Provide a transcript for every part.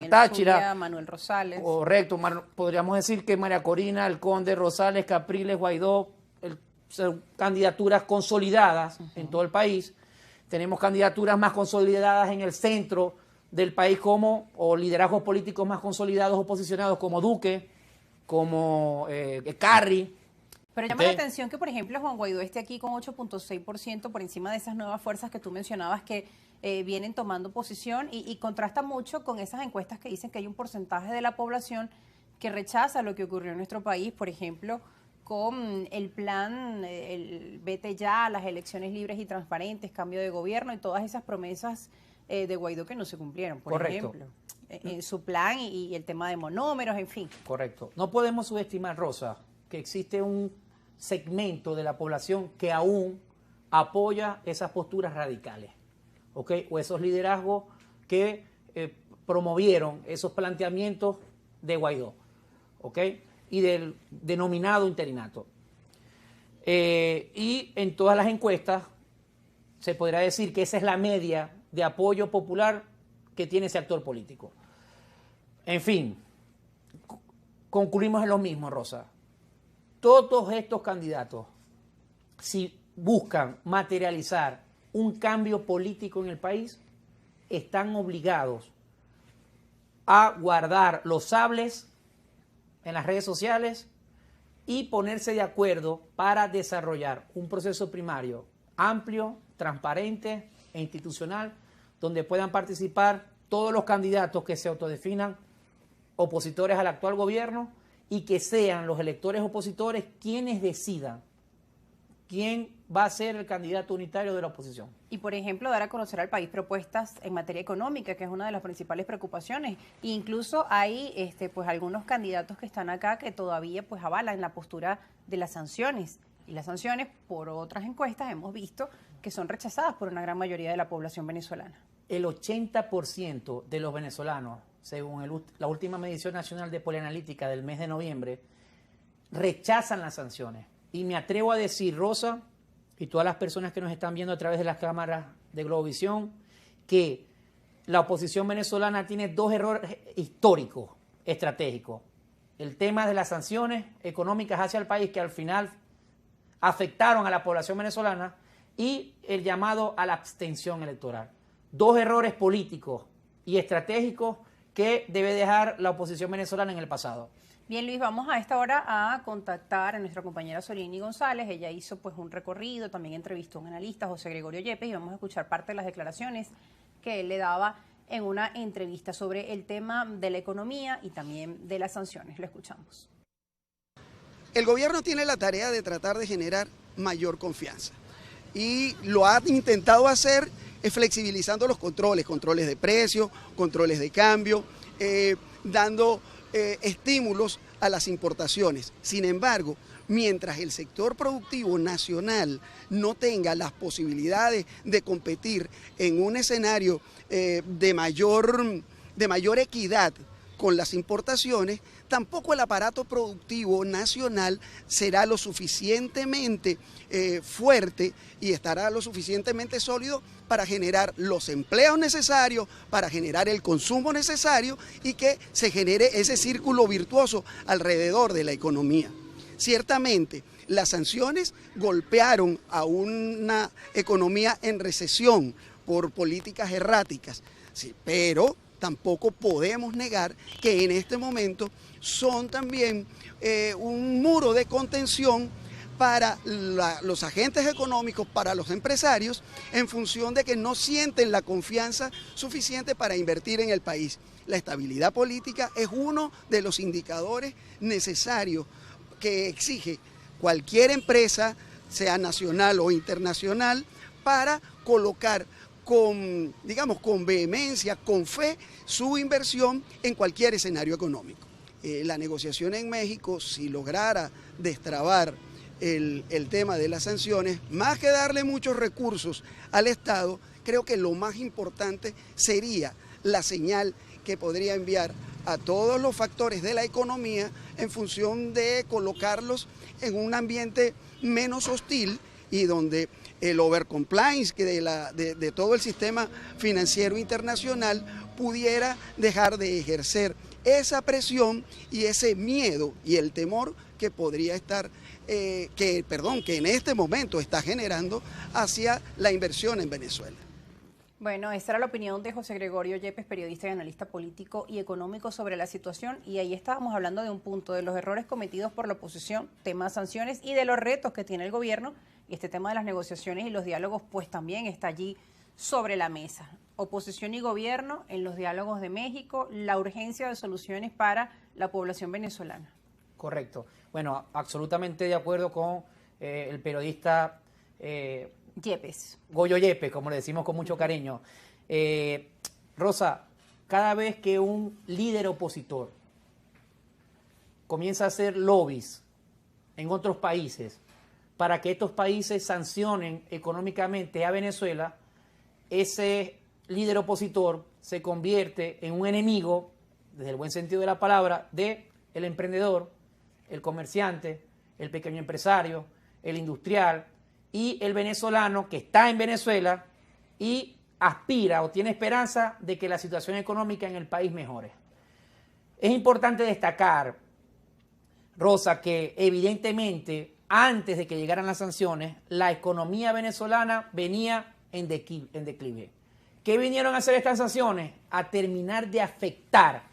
Táchira, Zulia, Manuel Rosales. Correcto, podríamos decir que María Corina, El Conde, Rosales, Capriles, Guaidó, son candidaturas consolidadas en todo el país. Tenemos candidaturas más consolidadas en el centro del país o liderazgos políticos más consolidados o posicionados como Duque, como Carri. Pero llama la atención que, por ejemplo, Juan Guaidó esté aquí con 8.6% por encima de esas nuevas fuerzas que tú mencionabas que vienen tomando posición y contrasta mucho con esas encuestas que dicen que hay un porcentaje de la población que rechaza lo que ocurrió en nuestro país, por ejemplo, con el plan, el vete ya, las elecciones libres y transparentes, cambio de gobierno y todas esas promesas de Guaidó que no se cumplieron, por ejemplo. En su plan y el tema de monómeros, en fin. Correcto. No podemos subestimar, Rosa, que existe un segmento de la población que aún apoya esas posturas radicales, ¿ok? O esos liderazgos que promovieron esos planteamientos de Guaidó, ¿ok? Y del denominado interinato. Y en todas las encuestas se podrá decir que esa es la media de apoyo popular que tiene ese actor político. En fin, concluimos en lo mismo, Rosa. Todos estos candidatos, si buscan materializar un cambio político en el país, están obligados a guardar los sables en las redes sociales y ponerse de acuerdo para desarrollar un proceso primario amplio, transparente e institucional, donde puedan participar todos los candidatos que se autodefinan opositores al actual gobierno y que sean los electores opositores quienes decidan quién va a ser el candidato unitario de la oposición. Y, por ejemplo, dar a conocer al país propuestas en materia económica, que es una de las principales preocupaciones. E incluso hay pues algunos candidatos que están acá que todavía pues avalan la postura de las sanciones. Y las sanciones, por otras encuestas, hemos visto que son rechazadas por una gran mayoría de la población venezolana. El 80% de los venezolanos, según la última medición nacional de Polianalítica del mes de noviembre, rechazan las sanciones. Y me atrevo a decir, Rosa, y todas las personas que nos están viendo a través de las cámaras de Globovisión, que la oposición venezolana tiene dos errores históricos, estratégicos. El tema de las sanciones económicas hacia el país que al final afectaron a la población venezolana y el llamado a la abstención electoral. Dos errores políticos y estratégicos que debe dejar la oposición venezolana en el pasado. Bien, Luis, vamos a esta hora a contactar a nuestra compañera Sorini González. Ella hizo pues un recorrido, también entrevistó a un analista, José Gregorio Yepes, y vamos a escuchar parte de las declaraciones que él le daba en una entrevista sobre el tema de la economía y también de las sanciones. Lo escuchamos. El gobierno tiene la tarea de tratar de generar mayor confianza y lo ha intentado hacer flexibilizando los controles de precios, controles de cambio, dando estímulos a las importaciones. Sin embargo, mientras el sector productivo nacional no tenga las posibilidades de competir en un escenario de mayor equidad con las importaciones, tampoco el aparato productivo nacional será lo suficientemente fuerte y estará lo suficientemente sólido para generar los empleos necesarios, para generar el consumo necesario y que se genere ese círculo virtuoso alrededor de la economía. Ciertamente, las sanciones golpearon a una economía en recesión por políticas erráticas, sí, pero tampoco podemos negar que en este momento son también un muro de contención para los agentes económicos, para los empresarios, en función de que no sienten la confianza suficiente para invertir en el país. La estabilidad política es uno de los indicadores necesarios que exige cualquier empresa, sea nacional o internacional, para colocar con vehemencia, con fe, su inversión en cualquier escenario económico. La negociación en México, si lograra destrabar el tema de las sanciones, más que darle muchos recursos al Estado, creo que lo más importante sería la señal que podría enviar a todos los factores de la economía en función de colocarlos en un ambiente menos hostil y donde el overcompliance de todo el sistema financiero internacional pudiera dejar de ejercer esa presión y ese miedo y el temor que podría estar, que en este momento está generando hacia la inversión en Venezuela. Bueno, esa era la opinión de José Gregorio Yepes, periodista y analista político y económico sobre la situación, y ahí estábamos hablando de un punto, de los errores cometidos por la oposición, tema de sanciones y de los retos que tiene el gobierno, y este tema de las negociaciones y los diálogos pues también está allí sobre la mesa. Oposición y gobierno en los diálogos de México, la urgencia de soluciones para la población venezolana. Correcto. Bueno, absolutamente de acuerdo con el periodista Yepes. Goyo Yepes, como le decimos con mucho cariño. Rosa, cada vez que un líder opositor comienza a hacer lobbies en otros países para que estos países sancionen económicamente a Venezuela, ese líder opositor se convierte en un enemigo, desde el buen sentido de la palabra, del emprendedor, el comerciante, el pequeño empresario, el industrial y el venezolano que está en Venezuela y aspira o tiene esperanza de que la situación económica en el país mejore. Es importante destacar, Rosa, que evidentemente antes de que llegaran las sanciones, la economía venezolana venía en declive. ¿Qué vinieron a hacer estas sanciones? A terminar de afectar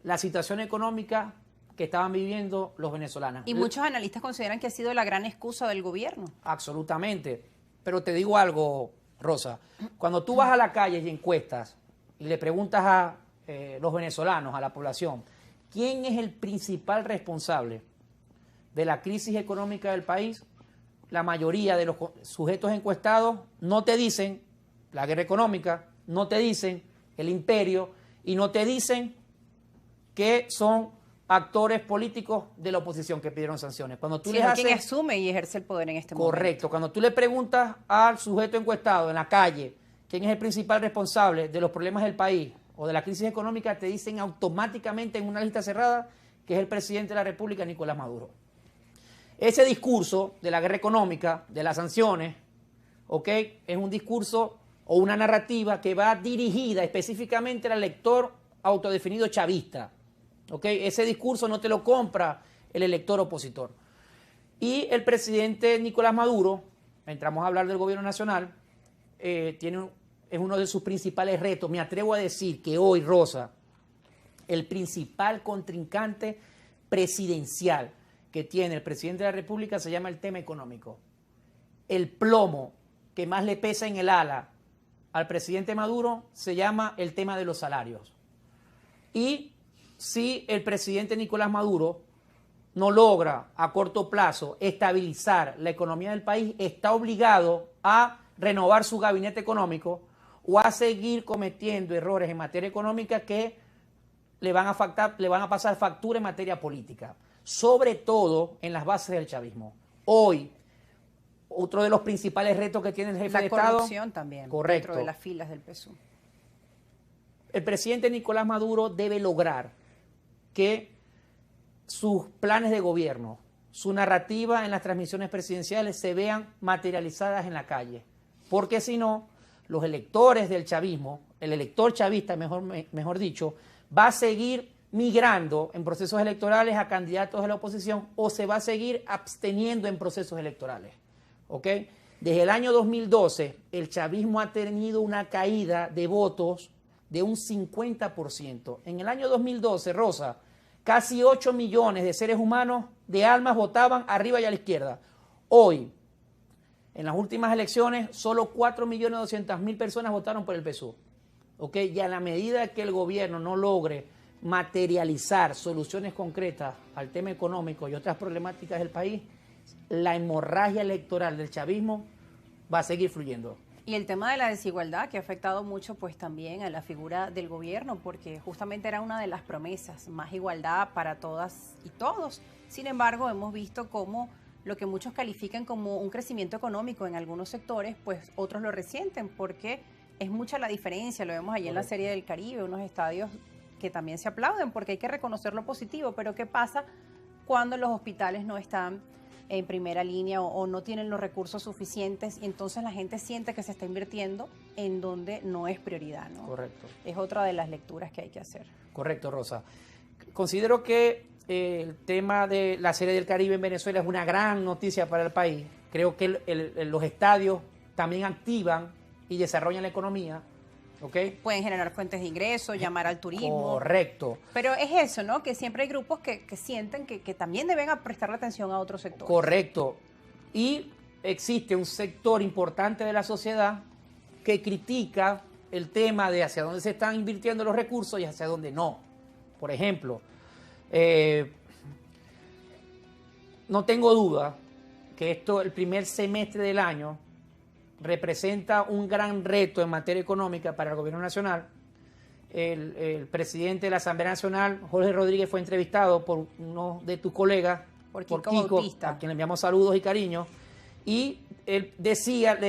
la situación económica que estaban viviendo los venezolanos. Y muchos analistas consideran que ha sido la gran excusa del gobierno. Absolutamente. Pero te digo algo, Rosa. Cuando tú vas a la calle y encuestas y le preguntas a los venezolanos, a la población, ¿quién es el principal responsable de la crisis económica del país? La mayoría de los sujetos encuestados no te dicen la guerra económica, no te dicen el imperio y no te dicen que son actores políticos de la oposición que pidieron sanciones. Cuando tú les haces, quien asume y ejerce el poder en este momento. Correcto. Cuando tú le preguntas al sujeto encuestado en la calle quién es el principal responsable de los problemas del país o de la crisis económica, te dicen automáticamente en una lista cerrada que es el presidente de la República, Nicolás Maduro. Ese discurso de la guerra económica, de las sanciones, ¿ok?, es un discurso o una narrativa que va dirigida específicamente al elector autodefinido chavista. ¿Okay? Ese discurso no te lo compra el elector opositor. Y el presidente Nicolás Maduro, entramos a hablar del gobierno nacional, es uno de sus principales retos. Me atrevo a decir que hoy, Rosa, el principal contrincante presidencial que tiene el presidente de la República se llama el tema económico. El plomo que más le pesa en el ala al presidente Maduro se llama el tema de los salarios. Y si el presidente Nicolás Maduro no logra a corto plazo estabilizar la economía del país, está obligado a renovar su gabinete económico o a seguir cometiendo errores en materia económica que le van a pasar factura en materia política, sobre todo en las bases del chavismo. Hoy, otro de los principales retos que tiene el jefe de Estado... La corrupción también, correcto, dentro de las filas del PSUV. El presidente Nicolás Maduro debe lograr que sus planes de gobierno, su narrativa en las transmisiones presidenciales se vean materializadas en la calle. Porque si no, los electores del chavismo, el elector chavista, mejor dicho, va a seguir migrando en procesos electorales a candidatos de la oposición o se va a seguir absteniendo en procesos electorales. ¿Ok? Desde el año 2012, el chavismo ha tenido una caída de votos de un 50%. En el año 2012, Rosa, casi 8 millones de seres humanos de almas votaban arriba y a la izquierda. Hoy, en las últimas elecciones, solo 4.200.000 personas votaron por el PSUV. ¿Ok? Y a la medida que el gobierno no logre materializar soluciones concretas al tema económico y otras problemáticas del país, la hemorragia electoral del chavismo va a seguir fluyendo. Y el tema de la desigualdad que ha afectado mucho pues también a la figura del gobierno, porque justamente era una de las promesas, más igualdad para todas y todos. Sin embargo, hemos visto cómo lo que muchos califican como un crecimiento económico en algunos sectores, pues otros lo resienten, porque es mucha la diferencia. Lo vemos allí en la Serie del Caribe, unos estadios que también se aplauden porque hay que reconocer lo positivo, pero ¿qué pasa cuando los hospitales no están en primera línea o no tienen los recursos suficientes y entonces la gente siente que se está invirtiendo en donde no es prioridad, ¿no? Correcto. Es otra de las lecturas que hay que hacer. Correcto, Rosa. Considero que el tema de la Serie del Caribe en Venezuela es una gran noticia para el país. Creo que los estadios también activan y desarrollan la economía, ¿ok? Pueden generar fuentes de ingresos, llamar al turismo. Correcto. Pero es eso, ¿no? Que siempre hay grupos que sienten que también deben prestarle atención a otros sectores. Correcto. Y existe un sector importante de la sociedad que critica el tema de hacia dónde se están invirtiendo los recursos y hacia dónde no. Por ejemplo, no tengo duda que el primer semestre del año representa un gran reto en materia económica para el gobierno nacional. El presidente de la Asamblea Nacional, Jorge Rodríguez, fue entrevistado por uno de tus colegas, por Kiko Bautista, a quien le enviamos saludos y cariños, y él le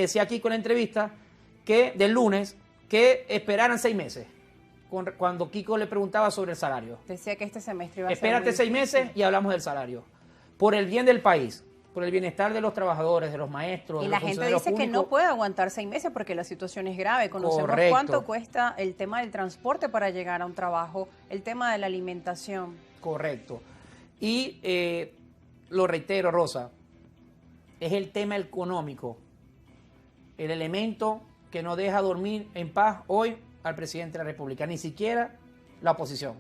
decía a Kiko en la entrevista que del lunes que esperaran 6 meses, cuando Kiko le preguntaba sobre el salario. Decía que este semestre iba a ser Espérate 6 meses y hablamos del salario. Por el bien del país, por el bienestar de los trabajadores, de los maestros, y de la los gente funcionarios dice que públicos. no puede aguantar 6 meses porque la situación es grave. Conocemos Correcto. cuánto cuesta el tema del transporte para llegar a un trabajo, el tema de la alimentación. Correcto. Y lo reitero, Rosa, es el tema económico, el elemento que no deja dormir en paz hoy al presidente de la República, ni siquiera la oposición.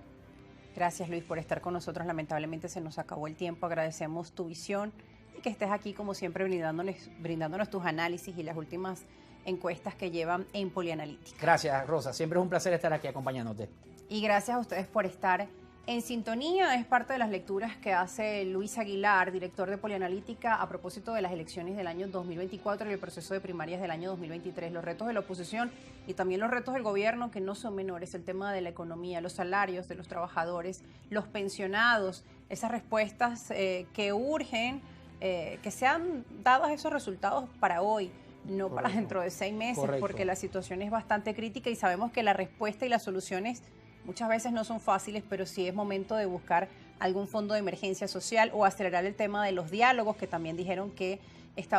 Gracias, Luis, por estar con nosotros. Lamentablemente se nos acabó el tiempo. Agradecemos tu visión y que estés aquí, como siempre, brindándonos tus análisis y las últimas encuestas que llevan en Polianalítica. Gracias, Rosa. Siempre es un placer estar aquí acompañándote. Y gracias a ustedes por estar en sintonía. Es parte de las lecturas que hace Luis Aguilar, director de Polianalítica, a propósito de las elecciones del año 2024 y el proceso de primarias del año 2023. Los retos de la oposición y también los retos del gobierno, que no son menores. El tema de la economía, los salarios de los trabajadores, los pensionados, esas respuestas que urgen que sean dados esos resultados para hoy, no para dentro de 6 meses. Correcto. Porque la situación es bastante crítica y sabemos que la respuesta y las soluciones muchas veces no son fáciles, pero sí es momento de buscar algún fondo de emergencia social o acelerar el tema de los diálogos, que también dijeron que estaba